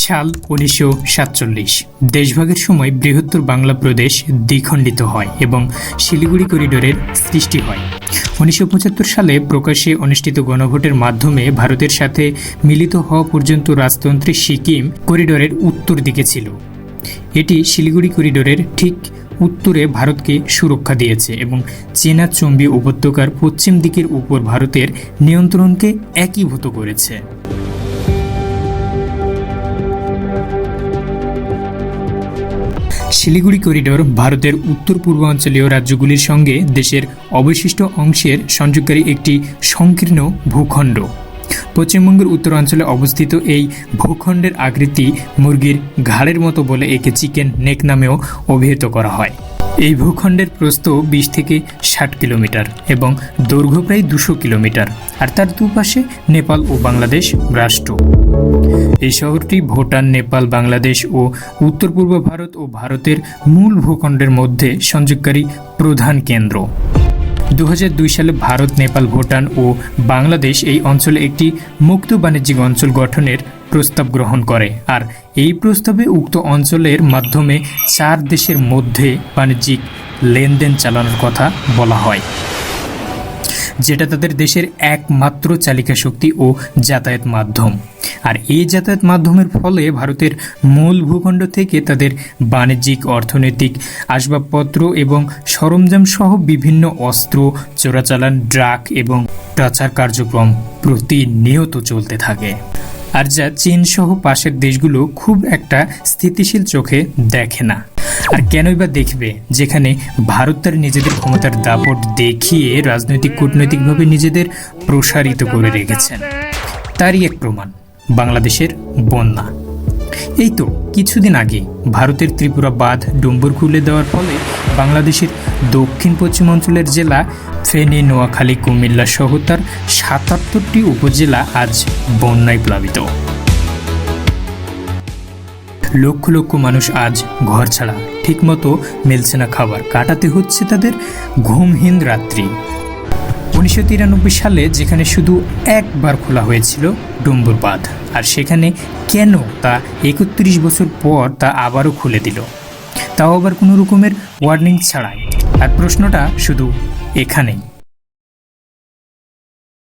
সাল 1947। দেশভাগের সময় বৃহত্তর বাংলা প্রদেশ দ্বিখণ্ডিত হয় এবং শিলিগুড়ি করিডোরের সৃষ্টি হয়। 1975 সালে প্রকাশ্যে অনুষ্ঠিত গণভোটের মাধ্যমে ভারতের সাথে মিলিত হওয়া পর্যন্ত রাজতন্ত্রী সিকিম করিডোরের উত্তর দিকে ছিল। এটি শিলিগুড়ি করিডোরের ঠিক উত্তরে ভারতকে সুরক্ষা দিয়েছে এবং চেনা চম্বি উপত্যকার পশ্চিম দিকের উপর ভারতের নিয়ন্ত্রণকে একীভূত করেছে। শিলিগুড়ি করিডোর ভারতের উত্তর পূর্বাঞ্চলীয় রাজ্যগুলির সঙ্গে দেশের অবশিষ্ট অংশের সংযোগকারী একটি সংকীর্ণ ভূখণ্ড। পশ্চিমবঙ্গের উত্তরাঞ্চলে অবস্থিত এই ভূখণ্ডের আকৃতি মুরগির ঘাড়ের মতো বলে একে চিকেন নেক নামেও অভিহিত করা হয়। এই ভূখণ্ডের প্রস্থ 20 থেকে 60 কিলোমিটার এবং দৈর্ঘ্য প্রায় 200 কিলোমিটার, আর তার দুপাশে নেপাল ও বাংলাদেশ রাষ্ট্র। এই শহরটি ভুটান, নেপাল, বাংলাদেশ ও উত্তর পূর্ব ভারত ও ভারতের মূল ভূখণ্ডের মধ্যে সংযোগকারী প্রধান কেন্দ্র। 2002 সালে ভারত, নেপাল, ভুটান ও বাংলাদেশ এই অঞ্চলে একটি মুক্ত বাণিজ্যিক অঞ্চল গঠনের প্রস্তাব গ্রহণ করে, আর এই প্রস্তাবে উক্ত অঞ্চলের মাধ্যমে 4 দেশের মধ্যে বাণিজ্যিক লেনদেন চালানোর কথা বলা হয়, যেটা তাদের দেশের একমাত্র চালিকা শক্তি ও যাতায়াত মাধ্যম। আর এই যাতায়াত মাধ্যমের ফলে ভারতের মূল ভূখণ্ড থেকে তাদের বাণিজ্যিক, অর্থনৈতিক, আসবাবপত্র এবং সরঞ্জাম সহ বিভিন্ন অস্ত্র, চোরাচালান, ড্রাগ এবং পাচার কার্যক্রম প্রতিনিয়ত চলতে থাকে, আর যা চীন সহ পাশের দেশগুলো খুব একটা স্থিতিশীল চোখে দেখে না। আর কেনই বা দেখবে, যেখানে ভারত তার নিজেদের ক্ষমতার দাপট দেখিয়ে রাজনৈতিক, কূটনৈতিকভাবে নিজেদের প্রসারিত করে রেখেছেন। তারই এক প্রমাণ বাংলাদেশের বন্যা। এই তো কিছুদিন আগে ভারতের ত্রিপুরা বাঁধ ডুম্বুর খুলে দেওয়ার ফলে বাংলাদেশের দক্ষিণ পশ্চিম অঞ্চলের জেলা ফেনী, নোয়াখালী, কুমিল্লা সহ তার 77টি উপজেলা আজ বন্যায় প্লাবিত। লক্ষ লক্ষ মানুষ আজ ঘর ছাড়া, ঠিকমতো মিলছে না খাবার, কাটাতে হচ্ছে তাদের ঘুমহীন রাত্রি। 1993 সালে যেখানে শুধু একবার খোলা হয়েছিল ডুম্বুর বাঁধ, আর সেখানে কেন তা 31 বছর পর তা আবারও খুলে দিল, তাও আবার কোনো রকমের ওয়ার্নিং ছাড়াই। আর প্রশ্নটা শুধু এখানেই।